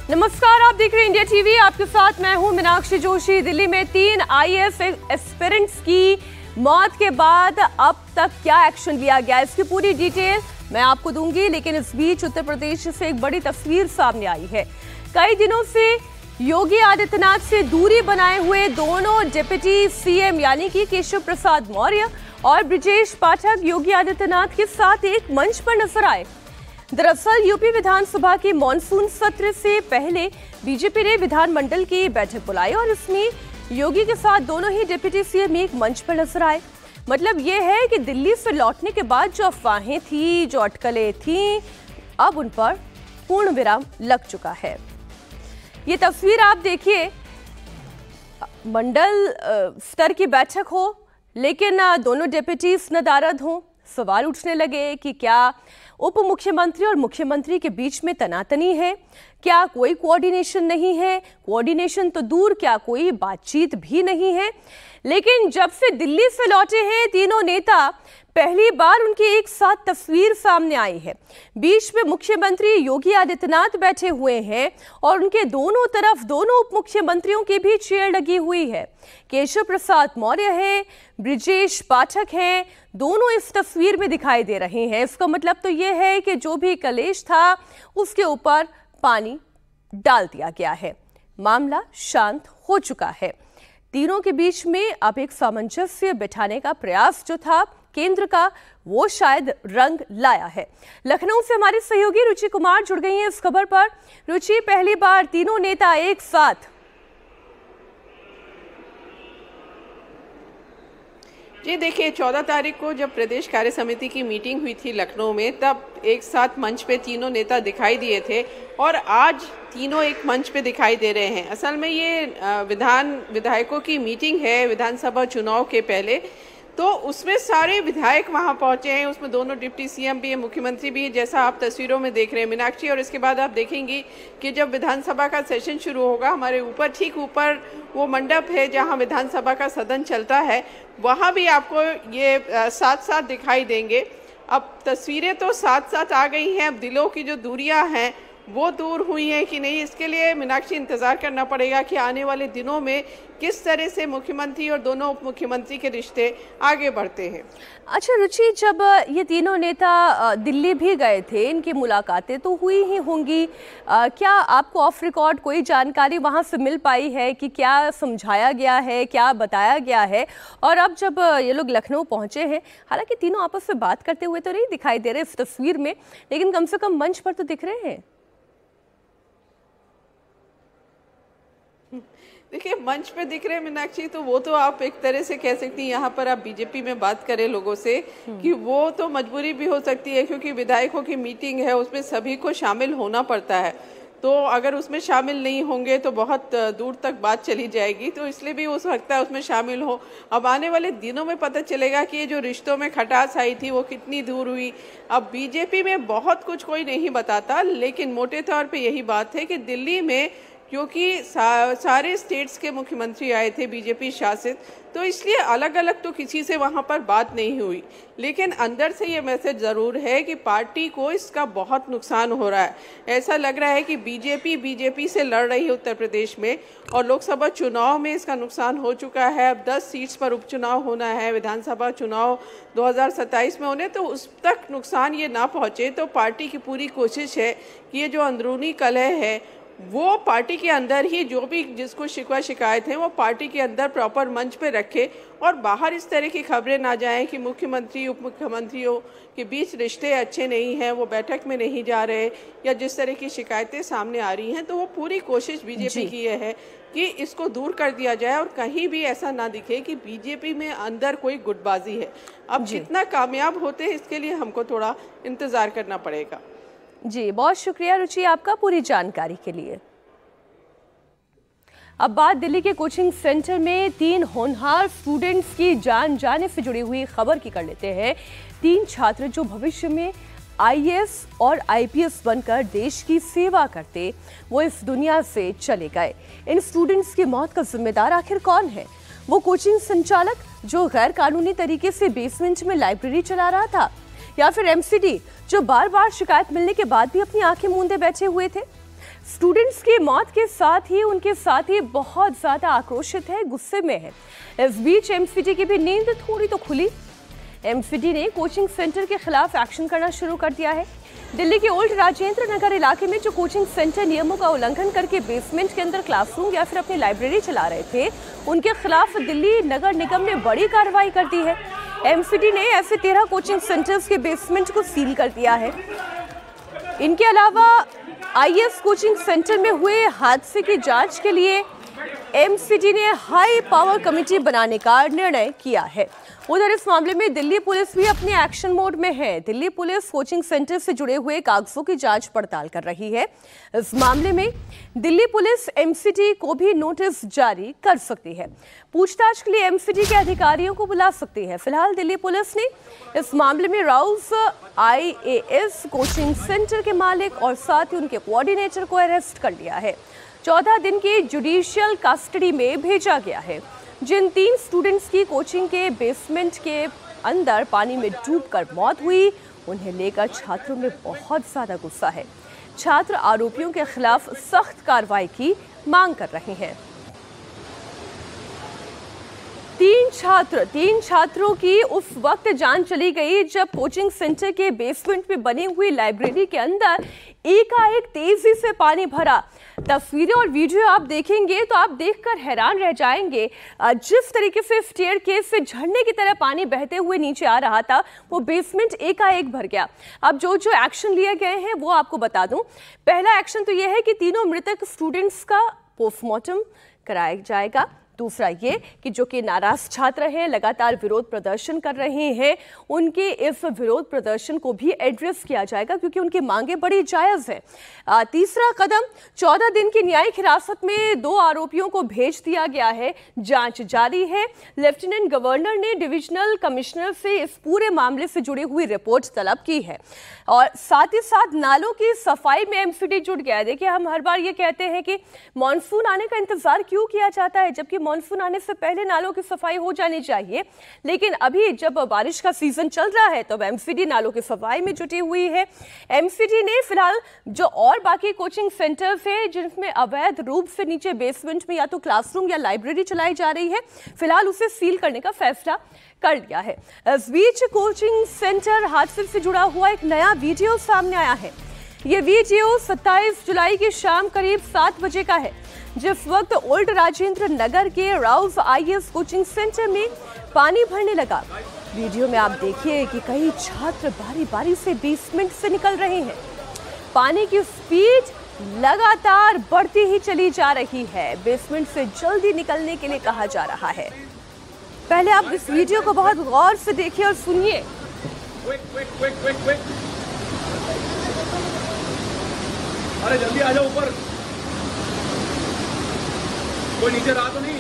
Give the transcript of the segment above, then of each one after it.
नमस्कार, आप देख रहे हैं इंडिया टीवी। आपके साथ मैं हूं मीनाक्षी जोशी। दिल्ली में 3 आईएएस एस्पिरेंट्स की मौत के बाद अब तक क्या एक्शन लिया गया, इसकी पूरी डिटेल मैं आपको दूंगी। लेकिन इस बीच उत्तर प्रदेश से एक बड़ी तस्वीर सामने आई है। कई दिनों से योगी आदित्यनाथ से दूरी बनाए हुए दोनों डिप्टी सीएम यानी कि केशव प्रसाद मौर्य और ब्रजेश पाठक योगी आदित्यनाथ के साथ एक मंच पर नजर आए। दरअसल यूपी विधानसभा के मॉनसून सत्र से पहले बीजेपी ने विधानमंडल की बैठक बुलाई और इसमें योगी के साथ दोनों ही डिप्टी सीएम एक मंच पर नजर आए। मतलब ये है कि दिल्ली से लौटने के बाद जो अफवाहें थी, जो अटकलें थीं, अब उन पर पूर्ण विराम लग चुका है। ये तस्वीर आप देखिए, मंडल स्तर की बैठक हो लेकिन दोनों डिप्टीज नदारद हों। सवाल उठने लगे कि क्या उप मुख्यमंत्री और मुख्यमंत्री के बीच में तनातनी है, क्या कोई कोऑर्डिनेशन नहीं है, कोऑर्डिनेशन तो दूर क्या कोई बातचीत भी नहीं है। लेकिन जब से दिल्ली से लौटे हैं तीनों नेता, पहली बार उनकी एक साथ तस्वीर सामने आई है। बीच में मुख्यमंत्री योगी आदित्यनाथ बैठे हुए हैं और उनके दोनों तरफ दोनों उप मुख्यमंत्रियों की भी चेयर लगी हुई है। केशव प्रसाद मौर्य है, ब्रजेश पाठक हैं, दोनों इस तस्वीर में दिखाई दे रहे हैं। इसका मतलब तो यह है कि जो भी कलेश था उसके ऊपर पानी डाल दिया गया है, मामला शांत हो चुका है। तीनों के बीच में अब एक सामंजस्य बिठाने का प्रयास जो था केंद्र का, वो शायद रंग लाया है। लखनऊ से हमारी सहयोगी रुचि कुमार जुड़ गई हैं इस खबर पर। रुचि, पहली बार तीनों नेता एक साथ। जी देखिए, 14 तारीख को जब प्रदेश कार्य समिति की मीटिंग हुई थी लखनऊ में, तब एक साथ मंच पे तीनों नेता दिखाई दिए थे और आज तीनों एक मंच पे दिखाई दे रहे हैं। असल में ये विधायकों की मीटिंग है विधानसभा चुनाव के पहले, तो उसमें सारे विधायक वहां पहुंचे हैं। उसमें दोनों डिप्टी सीएम भी है, मुख्यमंत्री भी है, जैसा आप तस्वीरों में देख रहे हैं मीनाक्षी। और इसके बाद आप देखेंगी कि जब विधानसभा का सेशन शुरू होगा, हमारे ऊपर ठीक ऊपर वो मंडप है जहां विधानसभा का सदन चलता है, वहां भी आपको ये साथ साथ दिखाई देंगे। अब तस्वीरें तो साथ साथ आ गई हैं, अब दिलों की जो दूरियां हैं वो दूर हुई हैं कि नहीं, इसके लिए मीनाक्षी इंतज़ार करना पड़ेगा कि आने वाले दिनों में किस तरह से मुख्यमंत्री और दोनों उप मुख्यमंत्री के रिश्ते आगे बढ़ते हैं। अच्छा रुचि, जब ये तीनों नेता दिल्ली भी गए थे, इनकी मुलाकातें तो हुई ही होंगी, क्या आपको ऑफ रिकॉर्ड कोई जानकारी वहाँ से मिल पाई है कि क्या समझाया गया है, क्या बताया गया है? और अब जब ये लोग लखनऊ पहुँचे हैं, हालांकि तीनों आपस में बात करते हुए तो नहीं दिखाई दे रहे इस तस्वीर में, लेकिन कम से कम मंच पर तो दिख रहे हैं। देखिए, मंच पे दिख रहे हैं मीनाक्षी, तो वो तो आप एक तरह से कह सकती हैं, यहाँ पर आप बीजेपी में बात करें लोगों से कि वो तो मजबूरी भी हो सकती है क्योंकि विधायकों की मीटिंग है, उसमें सभी को शामिल होना पड़ता है। तो अगर उसमें शामिल नहीं होंगे तो बहुत दूर तक बात चली जाएगी, तो इसलिए भी हो सकता है उसमें शामिल हो। अब आने वाले दिनों में पता चलेगा कि ये जो रिश्तों में खटास आई थी वो कितनी दूर हुई। अब बीजेपी में बहुत कुछ कोई नहीं बताता, लेकिन मोटे तौर पे यही बात है कि दिल्ली में क्योंकि सारे स्टेट्स के मुख्यमंत्री आए थे बीजेपी शासित, तो इसलिए अलग अलग तो किसी से वहाँ पर बात नहीं हुई। लेकिन अंदर से ये मैसेज ज़रूर है कि पार्टी को इसका बहुत नुकसान हो रहा है। ऐसा लग रहा है कि बीजेपी से लड़ रही है उत्तर प्रदेश में, और लोकसभा चुनाव में इसका नुकसान हो चुका है। अब 10 सीट्स पर उपचुनाव होना है, विधानसभा चुनाव 2027 में होने, तो उस तक नुकसान ये ना पहुँचे। तो पार्टी की पूरी कोशिश है कि ये जो अंदरूनी कलह है वो पार्टी के अंदर ही, जो भी जिसको शिकवा शिकायत है वो पार्टी के अंदर प्रॉपर मंच पे रखे और बाहर इस तरह की खबरें ना जाएं कि मुख्यमंत्री उप मुख्यमंत्रियों के बीच रिश्ते अच्छे नहीं हैं, वो बैठक में नहीं जा रहे, या जिस तरह की शिकायतें सामने आ रही हैं। तो वो पूरी कोशिश बीजेपी की ये है कि इसको दूर कर दिया जाए और कहीं भी ऐसा ना दिखे कि बीजेपी में अंदर कोई गुटबाजी है। अब जितना कामयाब होते हैं इसके लिए हमको थोड़ा इंतज़ार करना पड़ेगा। जी, बहुत शुक्रिया रुचि आपका पूरी जानकारी के लिए। अब बात दिल्ली के कोचिंग सेंटर में 3 होनहार स्टूडेंट्स की जान जाने से जुड़ी हुई खबर की कर लेते हैं। 3 छात्र जो भविष्य में आईएएस और आईपीएस बनकर देश की सेवा करते, वो इस दुनिया से चले गए। इन स्टूडेंट्स की मौत का जिम्मेदार आखिर कौन है? वो कोचिंग संचालक जो गैर कानूनी तरीके से बेसमेंट में लाइब्रेरी चला रहा था, या फिर एमसीडी जो बार बार शिकायत मिलने के बाद भी अपनी आंखें मूंदे बैठे हुए थे? स्टूडेंट्स की मौत के साथ ही उनके साथी बहुत ज्यादा आक्रोशित है, गुस्से में है। इस बीच एमसीडी की भी नींद थोड़ी तो खुली। एमसीडी ने कोचिंग सेंटर के खिलाफ एक्शन करना शुरू कर दिया है। दिल्ली के ओल्ड राजेंद्र नगर इलाके में जो कोचिंग सेंटर नियमों का उल्लंघन करके बेसमेंट के अंदर क्लासरूम या फिर अपनी लाइब्रेरी चला रहे थे, उनके खिलाफ दिल्ली नगर निगम ने बड़ी कार्रवाई कर दी है। एमसीडी ने ऐसे 13 कोचिंग सेंटर्स के बेसमेंट को सील कर दिया है। इनके अलावा आईएएस कोचिंग सेंटर में हुए हादसे की जांच के लिए एमसीडी ने हाई पावर कमेटी बनाने का निर्णय किया है। उधर इस मामले में दिल्ली पुलिस भी अपने एक्शन मोड में है। दिल्ली पुलिस कोचिंग सेंटर से जुड़े हुए कागजों की जांच पड़ताल कर रही है। इस मामले में दिल्ली पुलिस एमसीडी को भी नोटिस जारी कर सकती है। पूछताछ के लिए एमसीडी के अधिकारियों को बुला सकती है। फिलहाल दिल्ली पुलिस ने इस मामले में राउस आईएएस कोचिंग सेंटर के मालिक और साथ ही उनके कोऑर्डिनेटर को अरेस्ट कर लिया है। 14 दिन की जुडिशियल कस्टडी में भेजा गया है। जिन 3 स्टूडेंट्स की कोचिंग के बेसमेंट के अंदर पानी में डूबकर मौत हुई, उन्हें लेकर छात्रों में बहुत ज्यादा गुस्सा है। छात्र आरोपियों के खिलाफ सख्त कार्रवाई की मांग कर रहे हैं। 3 छात्रों की उस वक्त जान चली गई जब कोचिंग सेंटर के बेसमेंट में बनी हुई लाइब्रेरी के अंदर एकाएक तेजी से पानी भरा। तस्वीरें और वीडियो आप देखेंगे तो आप देखकर हैरान रह जाएंगे। जिस तरीके से स्टेयरकेस से झरने की तरह पानी बहते हुए नीचे आ रहा था, वो बेसमेंट एकाएक भर गया। अब जो एक्शन लिए गए हैं वो आपको बता दूं। पहला एक्शन तो यह है कि तीनों मृतक स्टूडेंट्स का पोस्टमार्टम कराया जाएगा। दूसरा ये कि जो कि नाराज छात्र हैं, लगातार विरोध प्रदर्शन कर रहे हैं, उनके इस विरोध प्रदर्शन को भी एड्रेस किया जाएगा क्योंकि उनकी मांगें बड़ी जायज हैं। तीसरा कदम 14 दिन की न्यायिक हिरासत में 2 आरोपियों को भेज दिया गया है। जांच जारी है। लेफ्टिनेंट गवर्नर ने डिविजनल कमिश्नर से इस पूरे मामले से जुड़ी हुई रिपोर्ट तलब की है और साथ ही साथ नालों की सफाई में एमसीडी जुट गया है। देखिए, हम हर बार ये कहते हैं कि मानसून आने का इंतजार क्यों किया जाता है, जबकि मानसून आने से पहले नालों की सफाई हो जानी चाहिए। लेकिन अभी जब बारिश का सीजन चल रहा है तो एमसीडी नालों की सफाई में जुटी हुई है। एमसीडी ने फिलहाल जो और बाकी कोचिंग सेंटर्स हैं जिनमें अवैध रूप से नीचे बेसमेंट में या तो क्लासरूम या लाइब्रेरी चलाई जा रही है, फिलहाल उसे सील करने का फैसला कर लिया है। इस बीच कोचिंग सेंटर हादसे से जुड़ा हुआ एक नया वीडियो सामने आया है। ये वीडियो 27 जुलाई की शाम करीब 7 बजे का है, जिस वक्त ओल्ड राजेंद्र नगर के राउस आईएएस कोचिंग सेंटर में पानी भरने लगा। वीडियो में आप देखिए कि कई छात्र बारी बारी से बेसमेंट से निकल रहे हैं। पानी की स्पीड लगातार बढ़ती ही चली जा रही है। बेसमेंट से जल्दी निकलने के लिए कहा जा रहा है। पहले आप इस वीडियो को बहुत गौर से देखिए और सुनिए। अरे जल्दी आ जाओ ऊपर। कोई नीचे रहा तो नहीं?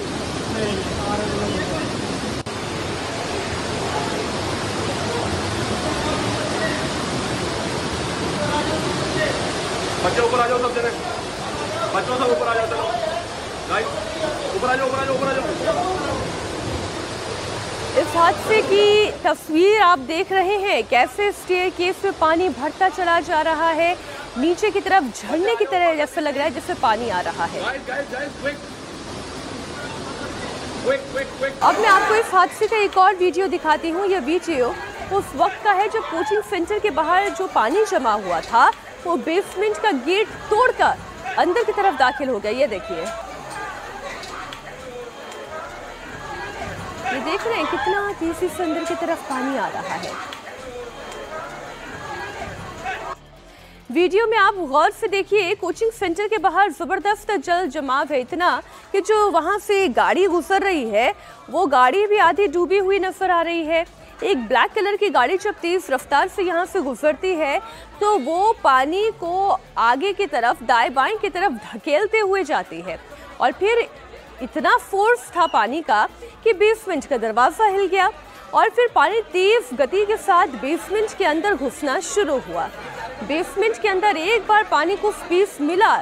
बच्चे ऊपर आ जाओ, सब जने बच्चों सब ऊपर आ जाओ। चलो गाइस, ऊपर आ जाओ, ऊपर आ जाओ, ऊपर आ जाओ। इस हादसे की तस्वीर आप देख रहे हैं, कैसे स्टेयरकेस में पानी भरता चला जा रहा है। नीचे की तरफ झरने की तरह जैसे लग रहा है जैसे पानी आ रहा है। अब मैं आपको इस हादसे का एक और वीडियो दिखाती हूँ। यह वीडियो उस वक्त का है जब कोचिंग सेंटर के बाहर जो पानी जमा हुआ था वो बेसमेंट का गेट तोड़कर अंदर की तरफ दाखिल हो गया। ये देखिए, ये देख रहे हैं कितना तेजी से अंदर की तरफ पानी आ रहा है। वीडियो में आप गौर से देखिए, कोचिंग सेंटर के बाहर जबरदस्त जल जमाव है, इतना कि जो वहां से गाड़ी गुजर रही है वो गाड़ी भी आधी डूबी हुई नजर आ रही है। एक ब्लैक कलर की गाड़ी जब तेज रफ्तार से यहाँ से गुजरती है तो वो पानी को आगे की तरफ, दाएं बाएं की तरफ धकेलते हुए जाती है और फिर इतना फोर्स था पानी का कि बेसमेंट का दरवाजा हिल गया और फिर पानी तेज गति के साथ बेसमेंट के अंदर घुसना शुरू हुआ। बेसमेंट के अंदर एक बार पानी को स्पेस मिला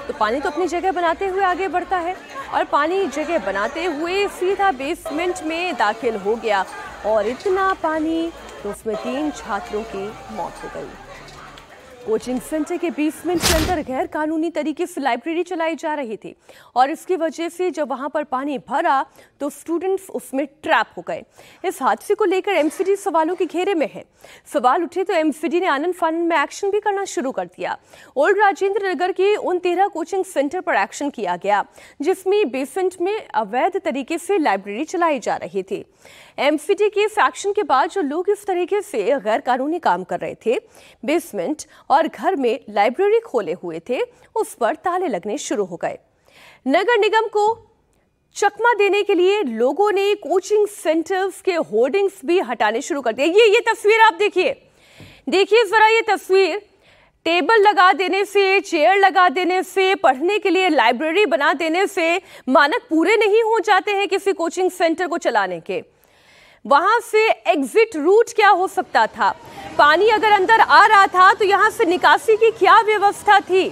तो पानी तो अपनी जगह बनाते हुए आगे बढ़ता है और पानी जगह बनाते हुए सीधा बेसमेंट में दाखिल हो गया और इतना पानी तो उसमें 3 छात्रों की मौत हो गई। कोचिंग सेंटर के बेसमेंट के अंदर गैर कानूनी तरीके से लाइब्रेरी चलाई जा रही थी और इसकी वजह से जब वहां पर पानी भरा तो स्टूडेंट्स उसमें ट्रैप हो गए। इस हादसे को लेकर एमसीडी सवालों के घेरे में है। सवाल उठे तो एमसीडी ने आनंद फानंद में एक्शन भी करना शुरू कर दिया। ओल्ड राजेंद्र नगर के उन 13 कोचिंग सेंटर पर एक्शन किया गया जिसमें बेसमेंट में अवैध तरीके से लाइब्रेरी चलाई जा रही थी। एमसीडी के इस एक्शन के बाद जो लोग इस तरीके से गैर कानूनी काम कर रहे थे, बेसमेंट और घर में लाइब्रेरी खोले हुए थे, उस पर ताले लगने शुरू हो गए। नगर निगम को चकमा देने के लिए लोगों ने कोचिंग सेंटर्स के होर्डिंग्स भी हटाने शुरू कर दिए। ये तस्वीर आप देखिए जरा ये तस्वीर। टेबल लगा देने से, चेयर लगा देने से, पढ़ने के लिए लाइब्रेरी बना देने से मानक पूरे नहीं हो जाते हैं किसी कोचिंग सेंटर को चलाने के। वहां से एग्जिट रूट क्या हो सकता था? पानी अगर अंदर आ रहा था तो यहां से निकासी की क्या व्यवस्था थी?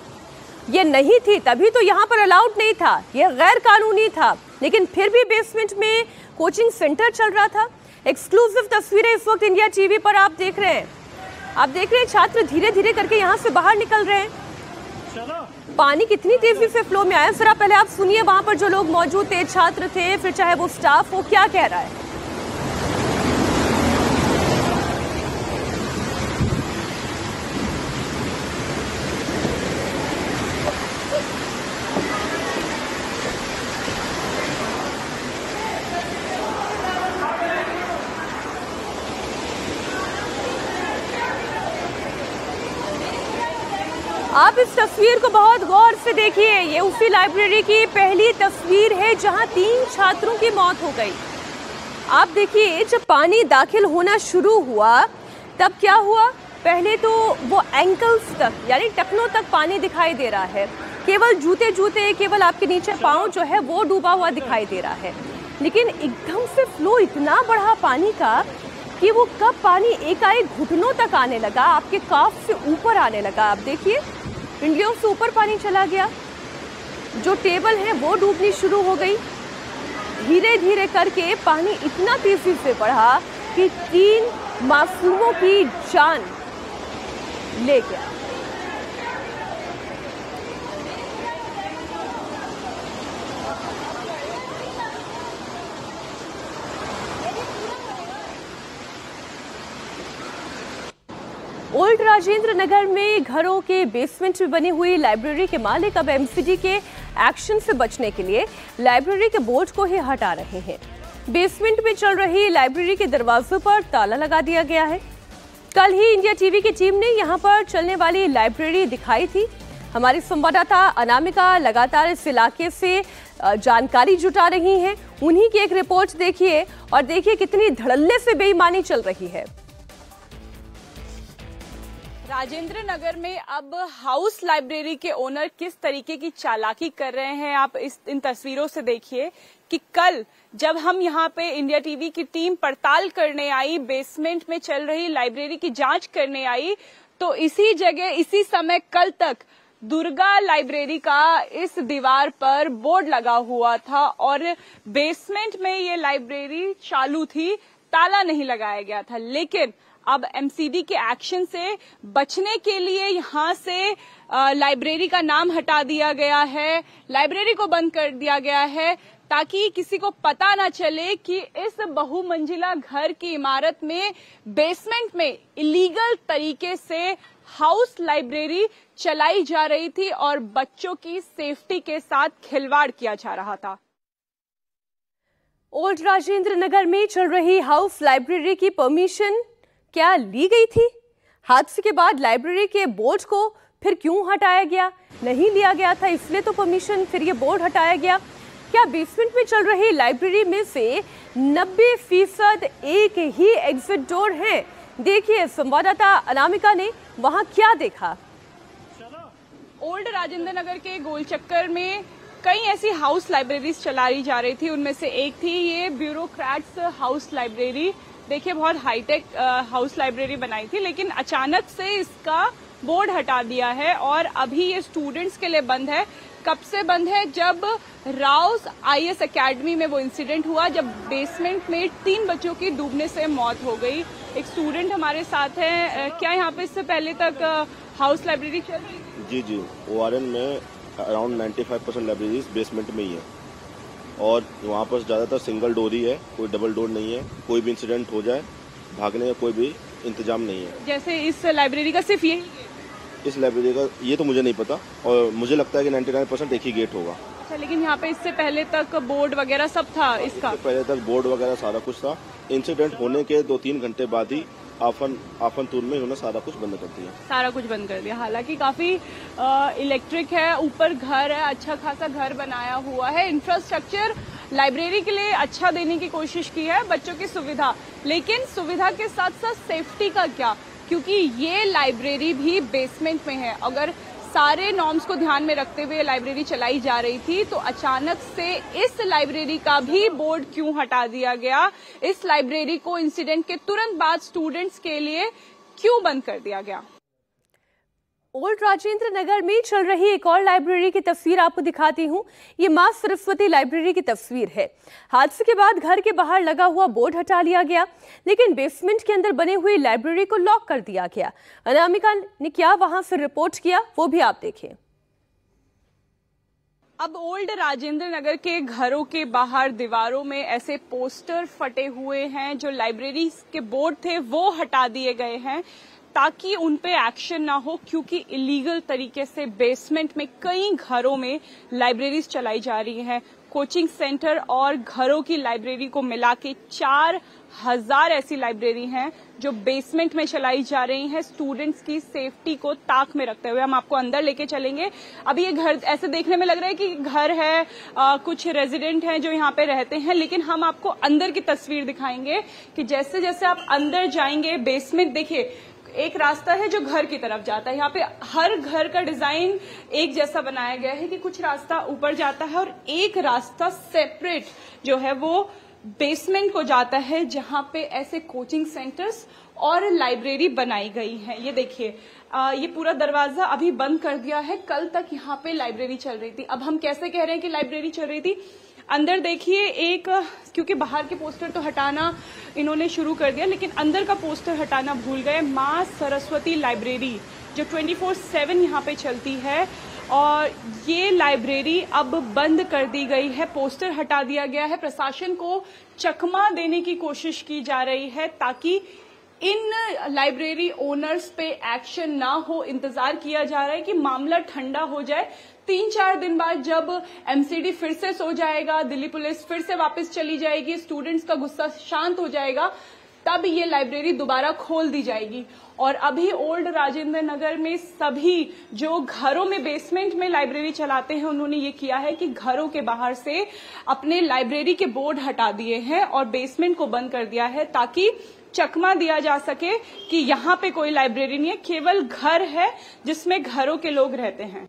ये नहीं थी, तभी तो यहां पर अलाउड नहीं था, ये गैर कानूनी था। लेकिन फिर भी बेसमेंट में कोचिंग सेंटर चल रहा था। एक्सक्लूसिव तस्वीरें इस वक्त इंडिया टीवी पर आप देख रहे हैं। आप देख रहे हैं छात्र धीरे धीरे करके यहां से बाहर निकल रहे हैं। पानी कितनी तेजी से फ्लो में आया, जरा पहले आप सुनिए वहां पर जो लोग मौजूद थे, छात्र थे, फिर चाहे वो स्टाफ हो, क्या कह रहा है। आप इस तस्वीर को बहुत गौर से देखिए। ये उसी लाइब्रेरी की पहली तस्वीर है जहां 3 छात्रों की मौत हो गई। आप देखिए जब पानी दाखिल होना शुरू हुआ तब क्या हुआ, पहले तो वो एंकल्स तक यानी टखनों तक पानी दिखाई दे रहा है। केवल जूते केवल आपके नीचे पाँव जो है वो डूबा हुआ दिखाई दे रहा है। लेकिन एकदम से फ्लो इतना बढ़ा पानी का कि वो कब पानी एकाएक घुटनों तक आने लगा, आपके काफ से ऊपर आने लगा। आप देखिए पिंडलियों से ऊपर पानी चला गया, जो टेबल है वो डूबनी शुरू हो गई। धीरे धीरे करके पानी इतना तेजी से बढ़ा कि 3 मासूमों की जान ले गया। ओल्ड राजेंद्र नगर में घरों के बेसमेंट में बनी हुई लाइब्रेरी के मालिक अब एमसीडी के एक्शन से बचने के लिए लाइब्रेरी के बोर्ड को ही हटा रहे हैं। बेसमेंट में चल रही लाइब्रेरी के दरवाजों पर ताला लगा दिया गया है। कल ही इंडिया टीवी की टीम ने यहां पर चलने वाली लाइब्रेरी दिखाई थी। हमारी संवाददाता अनामिका लगातार इस इलाके से जानकारी जुटा रही हैं। उन्हीं की एक रिपोर्ट देखिए और देखिए कितनी धड़ल्ले से बेईमानी चल रही है। राजेंद्र नगर में अब हाउस लाइब्रेरी के ओनर किस तरीके की चालाकी कर रहे हैं, आप इन तस्वीरों से देखिए कि कल जब हम यहाँ पे इंडिया टीवी की टीम पड़ताल करने आई, बेसमेंट में चल रही लाइब्रेरी की जांच करने आई, तो इसी जगह इसी समय कल तक दुर्गा लाइब्रेरी का इस दीवार पर बोर्ड लगा हुआ था और बेसमेंट में ये लाइब्रेरी चालू थी, ताला नहीं लगाया गया था। लेकिन अब एमसीडी के एक्शन से बचने के लिए यहां से लाइब्रेरी का नाम हटा दिया गया है, लाइब्रेरी को बंद कर दिया गया है ताकि किसी को पता न चले कि इस बहुमंजिला घर की इमारत में बेसमेंट में इलीगल तरीके से हाउस लाइब्रेरी चलाई जा रही थी और बच्चों की सेफ्टी के साथ खिलवाड़ किया जा रहा था। ओल्ड राजेंद्र नगर में चल रही हाउस लाइब्रेरी की परमिशन क्या ली गई थी? हादसे के बाद लाइब्रेरी के बोर्ड को फिर क्यों हटाया गया? नहीं लिया गया था इसलिए तो परमिशन, फिर ये बोर्ड हटाया गया। क्या बेसमेंट में चल रही लाइब्रेरी में से 90% एक ही एग्जिट डोर है? देखिए संवाददाता अनामिका ने वहां क्या देखा। ओल्ड राजेंद्र नगर के गोल चक्कर में कई ऐसी हाउस लाइब्रेरीज चलाई जा रही थी, उनमें से एक थी ये ब्यूरोक्रेट्स हाउस लाइब्रेरी। देखिए बहुत हाईटेक हाउस लाइब्रेरी बनाई थी, लेकिन अचानक से इसका बोर्ड हटा दिया है और अभी ये स्टूडेंट्स के लिए बंद है। कब से बंद है? जब राउस IAS एकेडमी में वो इंसिडेंट हुआ, जब बेसमेंट में 3 बच्चों की डूबने से मौत हो गई। एक स्टूडेंट हमारे साथ है। क्या यहाँ पे इससे पहले तक हाउस लाइब्रेरी चल रही थी? जी, ORN में अराउंड 95% लाइब्रेरीज बेसमेंट में ही है और वहाँ पर ज़्यादातर सिंगल डोर ही है, कोई डबल डोर नहीं है। कोई भी इंसिडेंट हो जाए, भागने का कोई भी इंतजाम नहीं है। जैसे इस लाइब्रेरी का सिर्फ यही? इस लाइब्रेरी का ये तो मुझे नहीं पता और मुझे लगता है कि 99% एक ही गेट होगा। अच्छा, लेकिन यहाँ पे इससे पहले तक बोर्ड वगैरह सब था इसका? इससे पहले तक बोर्ड वगैरह सारा कुछ था। इंसिडेंट होने के 2-3 घंटे बाद ही आफनतूर में इन्होंने सारा कुछ बंद कर दिया। सारा कुछ बंद कर दिया। हालांकि काफी इलेक्ट्रिक है, ऊपर घर है, अच्छा खासा घर बनाया हुआ है, इंफ्रास्ट्रक्चर लाइब्रेरी के लिए अच्छा देने की कोशिश की है, बच्चों की सुविधा। लेकिन सुविधा के साथ साथ सेफ्टी का क्या? क्योंकि ये लाइब्रेरी भी बेसमेंट में है। अगर सारे नॉर्म्स को ध्यान में रखते हुए लाइब्रेरी चलाई जा रही थी तो अचानक से इस लाइब्रेरी का भी बोर्ड क्यों हटा दिया गया? इस लाइब्रेरी को इंसिडेंट के तुरंत बाद स्टूडेंट्स के लिए क्यों बंद कर दिया गया? ओल्ड राजेंद्र नगर में चल रही एक और लाइब्रेरी की तस्वीर आपको दिखाती हूं। ये मां सरस्वती लाइब्रेरी की तस्वीर है। हादसे के बाद घर के बाहर लगा हुआ बोर्ड हटा लिया गया, लेकिन बेसमेंट के अंदर बनी हुई लाइब्रेरी को लॉक कर दिया गया। अनामिका ने क्या वहां से रिपोर्ट किया, वो भी आप देखें। अब ओल्ड राजेंद्र नगर के घरों के बाहर दीवारों में ऐसे पोस्टर फटे हुए हैं। जो लाइब्रेरी के बोर्ड थे वो हटा दिए गए हैं ताकि उन पे एक्शन ना हो, क्योंकि इलीगल तरीके से बेसमेंट में कई घरों में लाइब्रेरीज चलाई जा रही हैं। कोचिंग सेंटर और घरों की लाइब्रेरी को मिला के 4000 ऐसी लाइब्रेरी हैं जो बेसमेंट में चलाई जा रही हैं। स्टूडेंट्स की सेफ्टी को ताक में रखते हुए हम आपको अंदर लेके चलेंगे। अभी ये घर ऐसे देखने में लग रहा है कि घर है, कुछ रेजिडेंट हैं जो यहाँ पे रहते हैं, लेकिन हम आपको अंदर की तस्वीर दिखाएंगे कि जैसे जैसे आप अंदर जाएंगे बेसमेंट, देखिए एक रास्ता है जो घर की तरफ जाता है। यहाँ पे हर घर का डिजाइन एक जैसा बनाया गया है कि कुछ रास्ता ऊपर जाता है और एक रास्ता सेपरेट जो है वो बेसमेंट को जाता है, जहां पे ऐसे कोचिंग सेंटर्स और लाइब्रेरी बनाई गई है। ये देखिए, ये पूरा दरवाजा अभी बंद कर दिया है। कल तक यहाँ पे लाइब्रेरी चल रही थी। अब हम कैसे कह रहे हैं कि लाइब्रेरी चल रही थी? अंदर देखिए, एक क्योंकि बाहर के पोस्टर तो हटाना इन्होंने शुरू कर दिया, लेकिन अंदर का पोस्टर हटाना भूल गए। मां सरस्वती लाइब्रेरी जो 24/7 यहाँ पे चलती है, और ये लाइब्रेरी अब बंद कर दी गई है, पोस्टर हटा दिया गया है। प्रशासन को चकमा देने की कोशिश की जा रही है ताकि इन लाइब्रेरी ओनर्स पे एक्शन ना हो। इंतजार किया जा रहा है कि मामला ठंडा हो जाए। 3-4 दिन बाद जब MCD फिर से सो जाएगा, दिल्ली पुलिस फिर से वापस चली जाएगी, स्टूडेंट्स का गुस्सा शांत हो जाएगा, तब ये लाइब्रेरी दोबारा खोल दी जाएगी। और अभी ओल्ड राजेंद्र नगर में सभी जो घरों में बेसमेंट में लाइब्रेरी चलाते हैं, उन्होंने ये किया है कि घरों के बाहर से अपने लाइब्रेरी के बोर्ड हटा दिए हैं और बेसमेंट को बंद कर दिया है ताकि चकमा दिया जा सके कि यहाँ पे कोई लाइब्रेरी नहीं है, केवल घर है जिसमें घरों के लोग रहते हैं।